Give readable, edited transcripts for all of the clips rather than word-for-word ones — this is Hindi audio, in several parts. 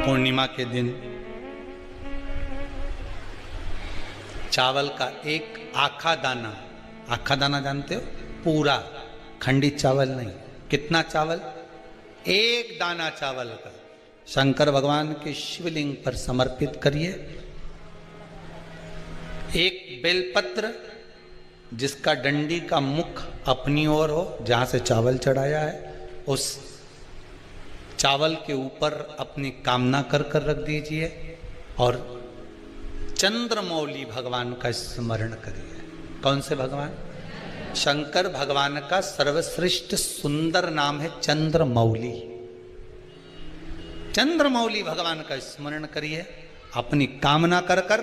पूर्णिमा के दिन चावल का एक आखा दाना जानते हो, पूरा खंडित चावल नहीं, कितना चावल, एक दाना चावल का शंकर भगवान के शिवलिंग पर समर्पित करिए। एक बेलपत्र जिसका डंडी का मुख अपनी ओर हो, जहां से चावल चढ़ाया है, उस चावल के ऊपर अपनी कामना कर कर रख दीजिए और चंद्रमौली भगवान का स्मरण करिए। कौन से भगवान? शंकर भगवान का सर्वश्रेष्ठ सुंदर नाम है चंद्रमौली। चंद्रमौली भगवान का स्मरण करिए, अपनी कामना कर कर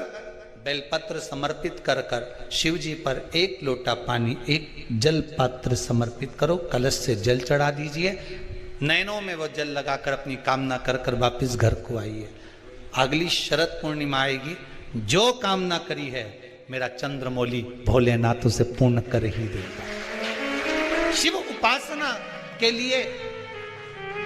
बेलपत्र समर्पित कर कर शिव जी पर एक लोटा पानी, एक जल पात्र समर्पित करो, कलश से जल चढ़ा दीजिए, नैनों में वो जल लगाकर अपनी कामना कर कर वापिस घर को आइए। अगली शरद पूर्णिमा आएगी, जो कामना करी है मेरा चंद्रमौली भोलेनाथ उसे पूर्ण कर ही देगा। शिव उपासना के लिए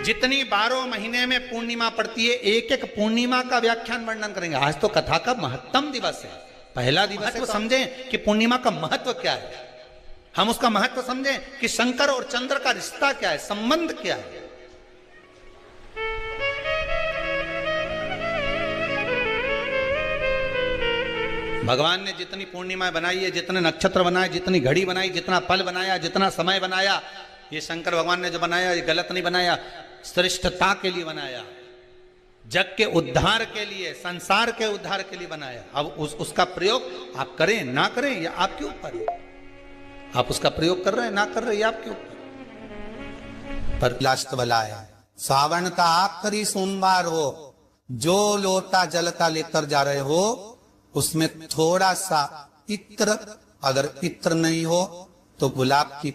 जितनी 12 महीने में पूर्णिमा पड़ती है, एक एक पूर्णिमा का व्याख्यान वर्णन करेंगे। आज तो कथा का महत्तम दिवस है, पहला दिवस है, तो समझें कि पूर्णिमा का महत्व क्या है, हम उसका महत्व समझें कि शंकर और चंद्र का रिश्ता क्या है, संबंध क्या है। भगवान ने जितनी पूर्णिमा बनाई है, जितने नक्षत्र बनाए, जितनी घड़ी बनाई, जितना पल बनाया, जितना समय बनाया, ये शंकर भगवान ने जो बनाया ये गलत नहीं बनाया, श्रेष्ठता के लिए बनाया, जग के उद्धार के लिए, संसार के उद्धार के लिए बनाया। अब उसका प्रयोग आप करें ना करें ये आपके ऊपर है, आप उसका प्रयोग कर रहे हैं ना कर रहे हैं ये आपके ऊपर। पर लास्ट वाला है, सावन का आखिरी सोमवार हो, जो लोटा जल का लेकर जा रहे हो उसमें थोड़ा सा इत्र, अगर इत्र नहीं हो तो गुलाब की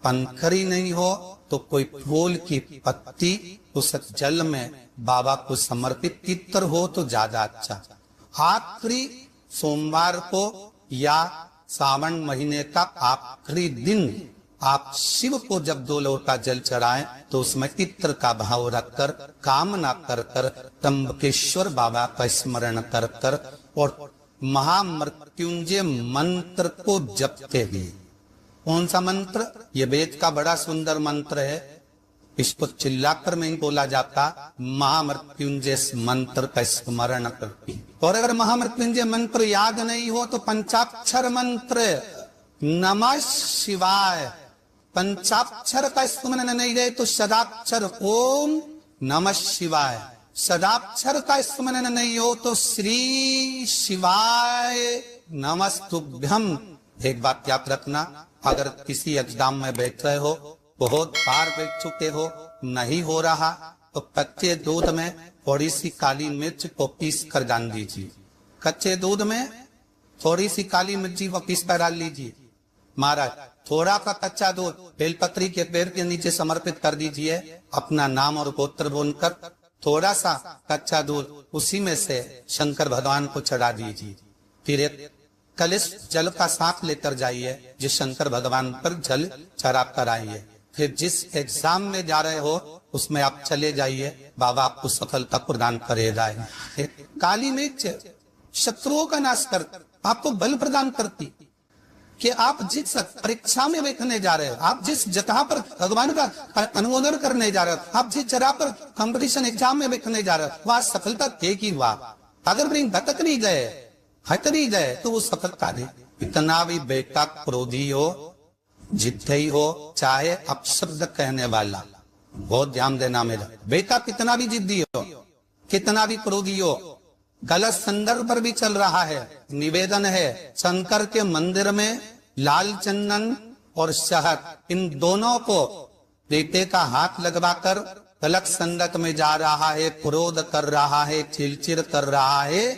पंखरी नहीं हो तो कोई फूल की पत्ती उस जल में बाबा को समर्पित, इत्र हो तो ज्यादा अच्छा। आखिरी सोमवार को या सावन महीने का आखिरी दिन आप शिव को जब 2 लोटा जल चढ़ाएं तो उसमें इत्र का भाव रखकर, कामना कर कर, त्र्यंबकेश्वर बाबा का स्मरण कर कर और महामृत्युंजय मंत्र को जपते हुए। कौन सा मंत्र? ये वेद का बड़ा सुंदर मंत्र है, इसको चिल्लाकर नहीं बोला जाता, महामृत्युंजय मंत्र का स्मरण करके। और अगर महामृत्युंजय मंत्र याद नहीं हो तो पंचाक्षर मंत्र नमः शिवाय, पंचाक्षर का स्मरण नहीं रहे तो सदाक्षर ओम नमः शिवाय, सदाक्षर का स्मरण नहीं हो तो श्री शिवाय नमस्तुभ्यम। एक बात याद रखना, अगर किसी एग्जाम में बैठ रहे हो, बहुत बार बैठ चुके हो, नहीं हो रहा तो कच्चे दूध में थोड़ी सी काली मिर्च को पीस कर डाल दीजिए, कच्चे दूध में थोड़ी सी काली मिर्ची को पीस कर डाल लीजिए। महाराज थोड़ा सा कच्चा दूध बेलपत्री के पेड़ के नीचे समर्पित कर दीजिए, अपना नाम और गोत्र बोलकर थोड़ा सा कच्चा दूध उसी में से शंकर भगवान को चढ़ा दीजिए। फिर एक कलश जल का साथ लेकर जाइए, जिस शंकर भगवान पर जल चढ़ा कर आइए। फिर जिस एग्जाम में जा रहे हो उसमें आप चले जाइए, बाबा आपको सफलता प्रदान करेगा। काली मिर्च शत्रुओं का नाश कर आपको बल प्रदान करती कि आप जिस परीक्षा में बैठने जा रहे हो, आप जिस जगह पर भगवान का अनुमोदन करने जा रहे हो, आप जिस जगह पर कंपटीशन एग्जाम में बैठने जा रहे हो, वहां सफलता देगी। वाह अगर नहीं भटक नहीं गए, हट नहीं गए तो वो सफलता दे। इतना भी बेटा क्रोधी हो, जिद्दी हो, चाहे अपशब्द कहने वाला, बहुत ध्यान देना मेरा बेटा, कितना भी जिद्दी हो, कितना भी क्रोधी हो, गलत संदर्भ पर भी चल रहा है। निवेदन है, शंकर के मंदिर में लाल चंदन और शहद, इन दोनों को बेटे का हाथ लगवाकर गलत संगत में जा रहा है, क्रोध कर रहा है, चिड़चिड़ कर रहा है,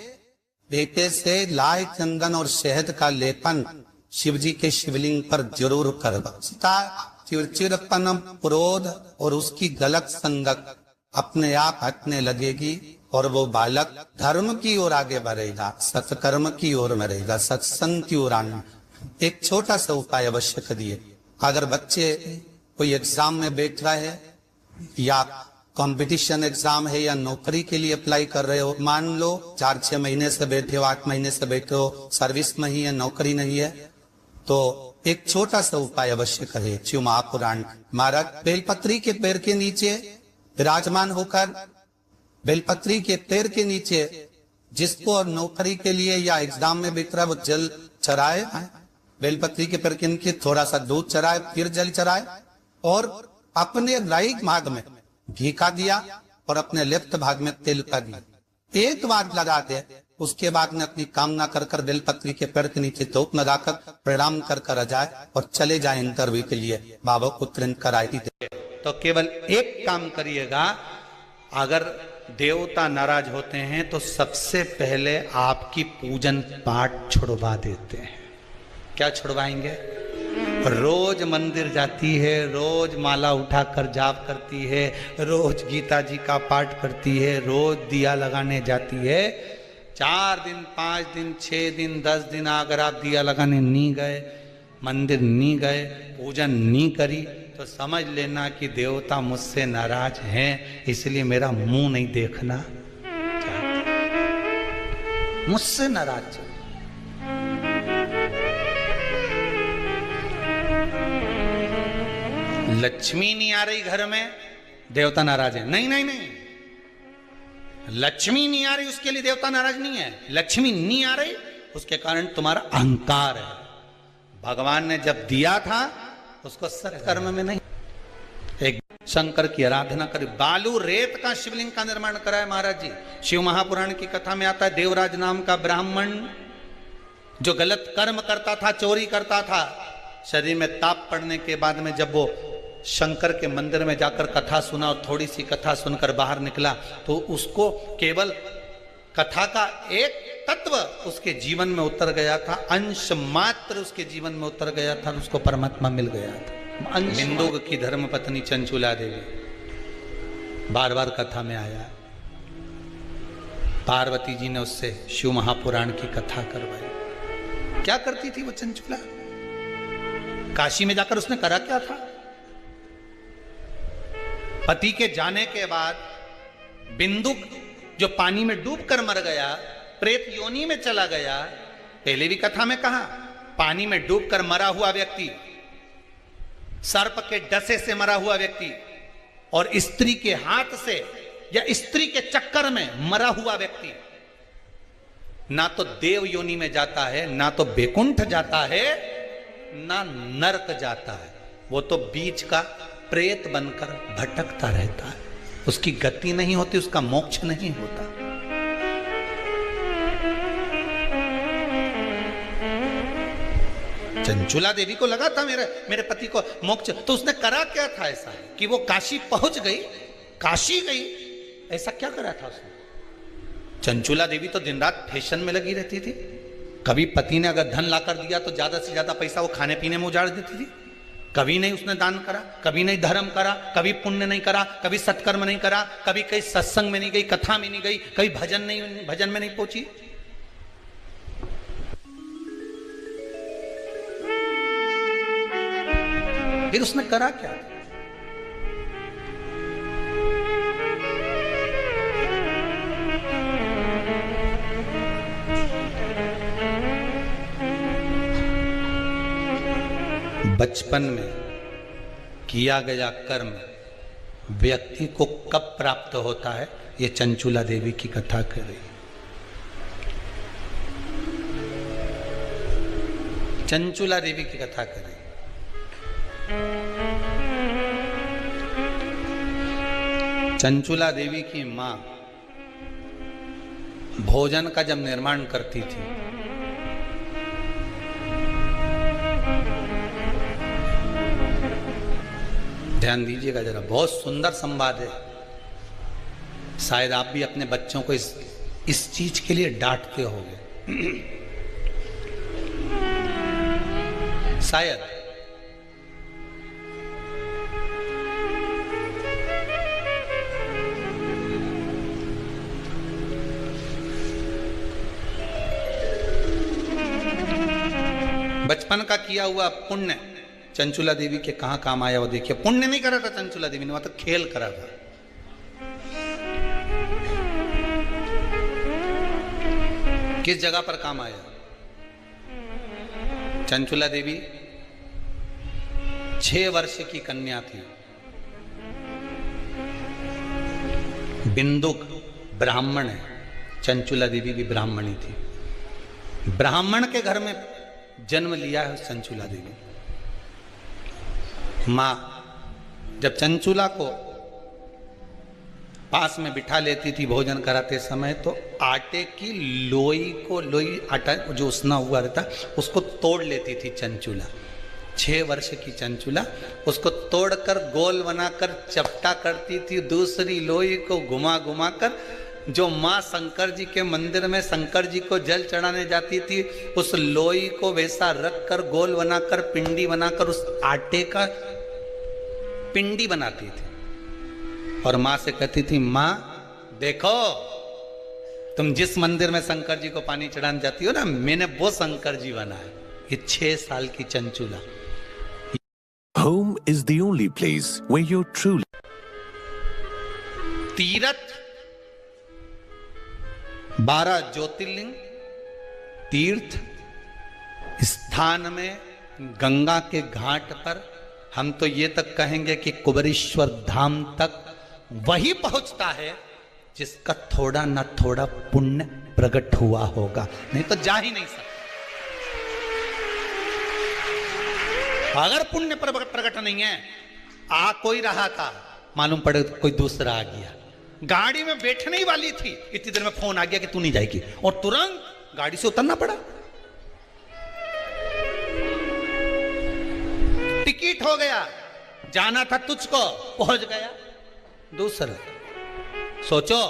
बेटे से लाल चंदन और शहद का लेपन शिव जी के शिवलिंग पर जरूर करवा। चिड़चिड़पन, क्रोध और उसकी गलत संगत अपने आप हटने लगेगी और वो बालक धर्म की ओर आगे बढ़ेगा, सत्कर्म की ओर में रहेगा, सत्संग की ओर आना। एक छोटा सा उपाय अवश्य करिए, अगर बच्चे कोई एग्जाम में बैठ रहा है या कंपटीशन एग्जाम है या नौकरी के लिए अप्लाई कर रहे हो, मान लो 4-6 महीने से बैठे हो, 8 महीने से बैठे हो, सर्विस में ही है, नौकरी नहीं है, तो एक छोटा सा उपाय अवश्य कहे शिव महापुराण। महाराज बेलपत्री के पेड़ के नीचे विराजमान होकर, बेलपत्री के पेड़ के नीचे जिसको और नौकरी के लिए या एग्जाम में बिक रहा है वो जल चढ़ाए, बेलपत्री के पेड़ के नीचे थोड़ा सा दूध चढ़ाए, फिर जल चढ़ाए और अपने राइट भाग में घी का दिया और अपने लेफ्ट भाग में तेल का दिया, एक बार लगा दे। उसके बाद में अपनी कामना कर कर बेलपत्री के पेड़ के नीचे धूप लगाकर प्रणाम कर कर आ जाए और चले जाए इंटरव्यू के लिए, बाबा को तुरंत कराई दे। तो केवल एक काम करिएगा, अगर देवता नाराज होते हैं तो सबसे पहले आपकी पूजन पाठ छुड़वा देते हैं। क्या छुड़वाएंगे? रोज मंदिर जाती है, रोज माला उठाकर जाप करती है, रोज गीता जी का पाठ करती है, रोज दिया लगाने जाती है। 4 दिन 5 दिन 6 दिन 10 दिन अगर आप दिया लगाने नहीं गए, मंदिर नहीं गए, पूजन नहीं करी, तो समझ लेना कि देवता मुझसे नाराज हैं, इसलिए मेरा मुंह नहीं देखना चाहते, मुझसे नाराज। लक्ष्मी नहीं आ रही घर में, देवता नाराज है? नहीं नहीं नहीं, लक्ष्मी नहीं आ रही उसके लिए देवता नाराज नहीं है। लक्ष्मी नहीं आ रही उसके कारण तुम्हारा अहंकार है। भगवान ने जब दिया था उसको सत्कर्म में नहीं, एक शंकर की आराधना करी, बालू रेत का शिवलिंग का निर्माण कराया महाराज जी। शिव महापुराण की कथा में आता है, देवराज नाम का ब्राह्मण जो गलत कर्म करता था, चोरी करता था, शरीर में ताप पड़ने के बाद में जब वो शंकर के मंदिर में जाकर कथा सुना और थोड़ी सी कथा सुनकर बाहर निकला, तो उसको केवल कथा का एक तत्व उसके जीवन में उतर गया था, अंश मात्र उसके जीवन में उतर गया था, उसको परमात्मा मिल गया था। बिंदुक की धर्म पत्नी चंचुला देवी बार बार कथा में आया, पार्वती जी ने उससे शिव महापुराण की कथा करवाई। क्या करती थी वो चंचुला? काशी में जाकर उसने करा क्या था? पति के जाने के बाद बिंदुक जो पानी में डूबकर मर गया, प्रेत योनि में चला गया। पहले भी कथा में कहा, पानी में डूबकर मरा हुआ व्यक्ति, सर्प के डसे से मरा हुआ व्यक्ति और स्त्री के हाथ से या स्त्री के चक्कर में मरा हुआ व्यक्ति ना तो देव योनि में जाता है, ना तो बैकुंठ जाता है, ना नरक जाता है। वो तो बीच का प्रेत बनकर भटकता रहता है, उसकी गति नहीं होती, उसका मोक्ष नहीं होता। चंचुला देवी को लगा था मेरे पति को मोक्ष, तो उसने करा क्या था ऐसा कि वो काशी पहुंच गई, काशी गई, ऐसा क्या करा था उसने? चंचुला देवी तो दिन रात फैशन में लगी रहती थी। कभी पति ने अगर धन लाकर दिया तो ज्यादा से ज्यादा पैसा वो खाने पीने में उजाड़ देती थी। कभी नहीं उसने दान करा, कभी नहीं धर्म करा, कभी पुण्य नहीं करा, कभी सत्कर्म नहीं करा, कभी कहीं सत्संग में नहीं गई, कथा में नहीं गई, कभी भजन में नहीं पहुंची। फिर उसने करा क्या? बचपन में किया गया कर्म व्यक्ति को कब प्राप्त होता है, ये चंचुला देवी की कथा कर रही। चंचुला देवी की कथा कर रही। चंचुला देवी की मां भोजन का जब निर्माण करती थी, ध्यान दीजिएगा जरा, बहुत सुंदर संवाद है। शायद आप भी अपने बच्चों को इस चीज के लिए डांटते होंगे शायद। बचपन का किया हुआ पुण्य चंचुला देवी के कहां काम आया वो देखिए। पुण्य नहीं करा था चंचुला देवी ने, वहां तो खेल करा था। किस जगह पर काम आया? चंचुला देवी 6 वर्ष की कन्या थी। बिंदुक ब्राह्मण है, चंचुला देवी भी ब्राह्मणी थी। ब्राह्मण के घर में जन्म लिया है चंचुला देवी। मां जब चंचुला को पास में बिठा लेती थी भोजन कराते समय, तो आटे की लोई आटा जो उसना हुआ रहता उसको तोड़ लेती थी चंचुला। 6 वर्ष की चंचुला उसको तोड़कर गोल बनाकर चपटा करती थी। दूसरी लोई को घुमा घुमा कर जो माँ शंकर जी के मंदिर में शंकर जी को जल चढ़ाने जाती थी, उस लोई को वैसा रख कर गोल बनाकर पिंडी बनाकर उस आटे का पिंडी बनाती थी और माँ से कहती थी, माँ देखो तुम जिस मंदिर में शंकर जी को पानी चढ़ाने जाती हो ना, मैंने वो शंकर जी बनाया। ये 6 साल की Chanchula. Home is the only place where you're truly. तीर्थ 12 ज्योतिर्लिंग तीर्थ स्थान में गंगा के घाट पर, हम तो ये तक कहेंगे कि कुबेरेश्वर धाम तक वही पहुंचता है जिसका थोड़ा ना थोड़ा पुण्य प्रकट हुआ होगा, नहीं तो जा ही नहीं सकता। अगर पुण्य प्रकट नहीं है, आ कोई रहा था, मालूम पड़े कोई दूसरा आ गया, गाड़ी में बैठने ही वाली थी, इतनी देर में फोन आ गया कि तू नहीं जाएगी, और तुरंत गाड़ी से उतरना पड़ा। टिकट हो गया, जाना था तुझको, पहुंच गया दूसरा। सोचो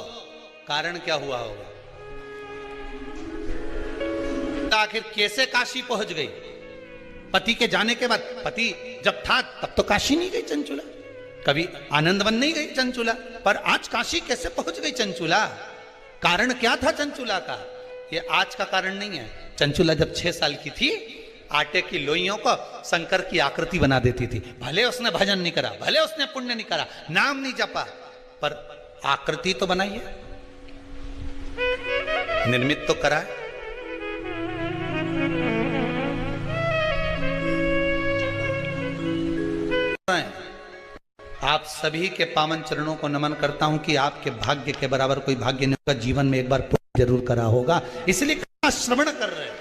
कारण क्या हुआ होगा। आखिर कैसे काशी पहुंच गई? पति के जाने के बाद, पति जब था तब तो काशी नहीं गई चंचुला, कभी आनंदवन नहीं गई चंचुला, पर आज काशी कैसे पहुंच गई चंचुला? कारण क्या था चंचुला का? ये आज का कारण नहीं है। चंचुला जब 6 साल की थी, आटे की लोइयों को शंकर की आकृति बना देती थी। भले उसने भजन नहीं करा, भले उसने पुण्य नहीं करा, नाम नहीं जपा, पर आकृति तो बनाई है, निर्मित तो करा है। आप सभी के पावन चरणों को नमन करता हूं कि आपके भाग्य के बराबर कोई भाग्य नहीं होगा, जीवन में एक बार पुण्य जरूर करा होगा, इसलिए श्रवण कर रहे हैं।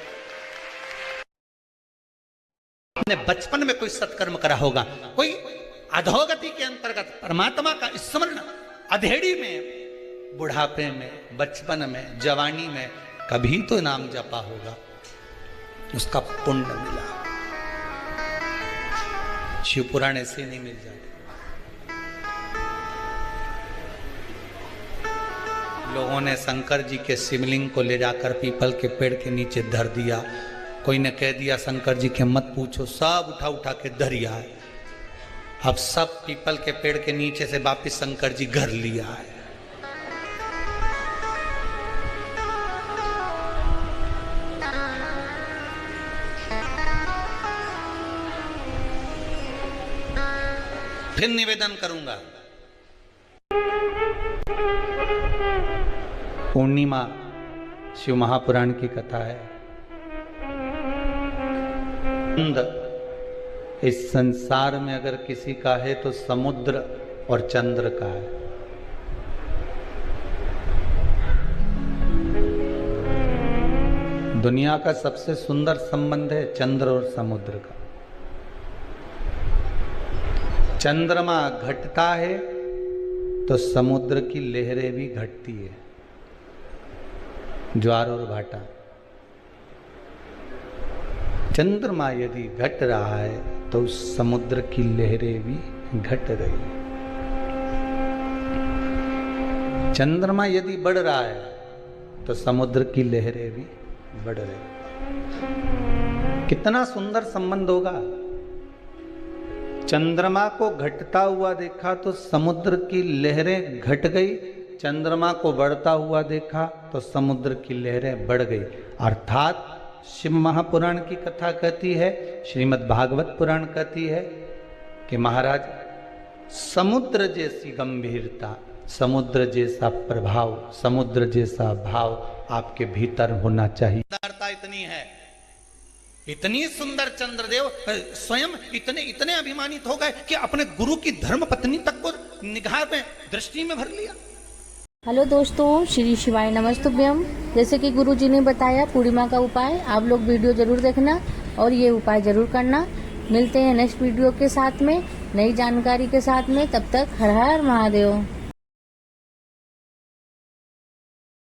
आपने बचपन में कोई सत्कर्म करा होगा, कोई अधोगति के अंतर्गत परमात्मा का स्मरण अधेड़ी में, बुढ़ापे में, बचपन में, जवानी में कभी तो नाम जपा होगा, उसका पुण्य मिला। शिव पुराण ऐसे नहीं मिल जाते। लोगों ने शंकर जी के शिवलिंग को ले जाकर पीपल के पेड़ के नीचे धर दिया। कोई ने कह दिया शंकर जी के मत पूछो, सब उठा उठा के धरिया है। अब सब पीपल के पेड़ के नीचे से वापिस शंकर जी घर लिया है। फिर निवेदन करूंगा, पूर्णिमा शिव महापुराण की कथा है। इस संसार में अगर किसी का है तो समुद्र और चंद्र का है। दुनिया का सबसे सुंदर संबंध है चंद्र और समुद्र का। चंद्रमा घटता है तो समुद्र की लहरें भी घटती है, ज्वार और भाटा। चंद्रमा यदि घट रहा है तो समुद्र की लहरें भी घट रही है। चंद्रमा यदि बढ़ रहा है तो समुद्र की लहरें भी बढ़ रही। कितना सुंदर संबंध होगा। चंद्रमा को घटता हुआ देखा तो समुद्र की लहरें घट गई, चंद्रमा को बढ़ता हुआ देखा तो समुद्र की लहरें बढ़ गई। अर्थात शिव महापुराण की कथा कहती है, श्रीमद् भागवत पुराण कहती है कि महाराज समुद्र जैसी गंभीरता, समुद्र जैसा प्रभाव, समुद्र जैसा भाव आपके भीतर होना चाहिए। सुंदरता इतनी है, इतनी सुंदर चंद्रदेव स्वयं इतने इतने अभिमानित हो गए कि अपने गुरु की धर्म पत्नी तक को निगाह में, दृष्टि में भर लिया। हेलो दोस्तों, श्री शिवाय नमस्तुभ्यम। जैसे कि गुरुजी ने बताया पूर्णिमा का उपाय, आप लोग वीडियो जरूर देखना और ये उपाय जरूर करना। मिलते हैं नेक्स्ट वीडियो के साथ में, नई जानकारी के साथ में। तब तक हर हर महादेव।